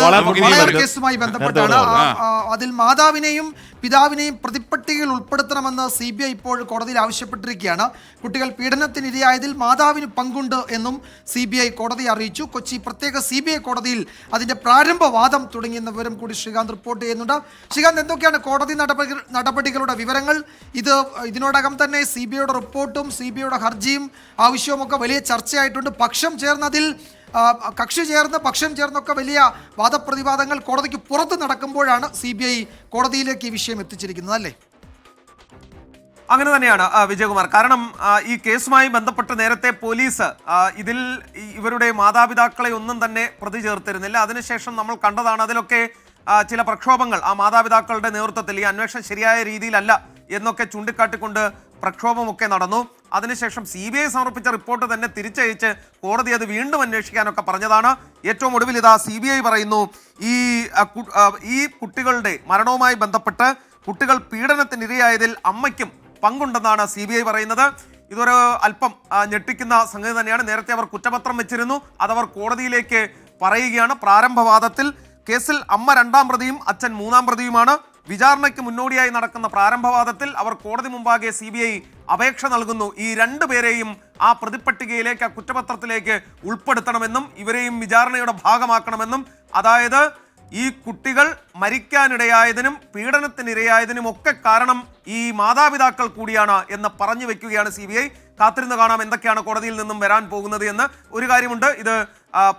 വളയർ കേസുമായി ബന്ധപ്പെട്ടാണ്. അതിൽ മാതാവിനെയും പിതാവിനെയും പ്രതിപ്പട്ടികയിൽ ഉൾപ്പെടുത്തണമെന്ന് CBI ഇപ്പോൾ കോടതിയിൽ ആവശ്യപ്പെട്ടിരിക്കുകയാണ്. കുട്ടികൾ പീഡനത്തിനിരയായതിൽ മാതാവിന് പങ്കുണ്ട് എന്നും CBI കോടതിയെ അറിയിച്ചു. കൊച്ചി പ്രത്യേക CBI കോടതിയിൽ അതിന്റെ പ്രാരംഭവാദം തുടങ്ങിയ വിവരം കൂടി ശ്രീകാന്ത് റിപ്പോർട്ട് ചെയ്യുന്നുണ്ട്. ശ്രീകാന്ത്, എന്തൊക്കെയാണ് കോടതി നടപടികളുടെ വിവരങ്ങൾ? ഇതിനോടകം തന്നെ CBIയുടെ റിപ്പോർട്ടും CBIയുടെ ഹർജിയും ആവശ്യവും ഒക്കെ വലിയ ചർച്ചയായിട്ടുണ്ട്. പക്ഷം ചേർന്നൊക്കെ വലിയ വാദപ്രതിവാദങ്ങൾ കോടതിക്ക് പുറത്ത് നടക്കുമ്പോഴാണ് CBI കോടതിയിലേക്ക് ഈ വിഷയം എത്തിച്ചിരിക്കുന്നത്, അല്ലേ? അങ്ങനെ തന്നെയാണ് വിജയകുമാർ. കാരണം ഈ കേസുമായി ബന്ധപ്പെട്ട് നേരത്തെ പോലീസ് ഇതിൽ ഇവരുടെ മാതാപിതാക്കളെ ഒന്നും തന്നെ പ്രതി ചേർത്തിരുന്നില്ല. അതിനുശേഷം നമ്മൾ കണ്ടതാണ് അതിലൊക്കെ ചില പ്രക്ഷോഭങ്ങൾ ആ മാതാപിതാക്കളുടെ നേതൃത്വത്തിൽ ഈ അന്വേഷണം ശരിയായ രീതിയിലല്ല എന്നൊക്കെ ചൂണ്ടിക്കാട്ടിക്കൊണ്ട് പ്രക്ഷോഭമൊക്കെ നടന്നു. അതിനുശേഷം CBI സമർപ്പിച്ച റിപ്പോർട്ട് തന്നെ തിരിച്ചയച്ച് കോടതി അത് വീണ്ടും അന്വേഷിക്കാനൊക്കെ പറഞ്ഞതാണ്. ഏറ്റവും ഒടുവിൽ ഇതാ CBI പറയുന്നു, ഈ കുട്ടികളുടെ മരണവുമായി ബന്ധപ്പെട്ട് കുട്ടികൾ പീഡനത്തിനിരയായതിൽ അമ്മയ്ക്കും പങ്കുണ്ടെന്നാണ് CBI പറയുന്നത്. ഇതൊരു അല്പം ഞെട്ടിക്കുന്ന സംഗതി തന്നെയാണ്. നേരത്തെ അവർ കുറ്റപത്രം വെച്ചിരുന്നു, അതവർ കോടതിയിലേക്ക് പറയുകയാണ്. പ്രാരംഭവാദത്തിൽ കേസിൽ അമ്മ 2ാം പ്രതിയും അച്ഛൻ 3ാം പ്രതിയുമാണ്. വിചാരണയ്ക്ക് മുന്നോടിയായി നടക്കുന്ന പ്രാരംഭവാദത്തിൽ അവർ കോടതി മുമ്പാകെ CBI അപേക്ഷ നൽകുന്നു. ഈ 2 പേരെയും ആ പ്രതിപ്പട്ടികയിലേക്ക്, ആ കുറ്റപത്രത്തിലേക്ക് ഉൾപ്പെടുത്തണമെന്നും ഇവരെയും വിചാരണയുടെ ഭാഗമാക്കണമെന്നും, അതായത് ഈ കുട്ടികൾ മരിക്കാനിടയായതിനും പീഡനത്തിനിരയായതിനും ഒക്കെ കാരണം ഈ മാതാപിതാക്കൾ കൂടിയാണ് എന്ന് പറഞ്ഞു വെക്കുകയാണ് CBI. കാത്തിരുന്ന് കാണാം എന്തൊക്കെയാണ് കോടതിയിൽ നിന്നും വരാൻ പോകുന്നത് എന്ന്. ഒരു കാര്യമുണ്ട്, ഇത്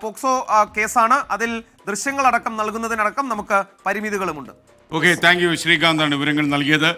പോക്സോ കേസാണ്. അതിൽ ദൃശ്യങ്ങളടക്കം നൽകുന്നതിനടക്കം നമുക്ക് പരിമിതികളുമുണ്ട്. ഓക്കെ, താങ്ക് യു ശ്രീകാന്താണ് വിവരങ്ങൾ നൽകിയത്.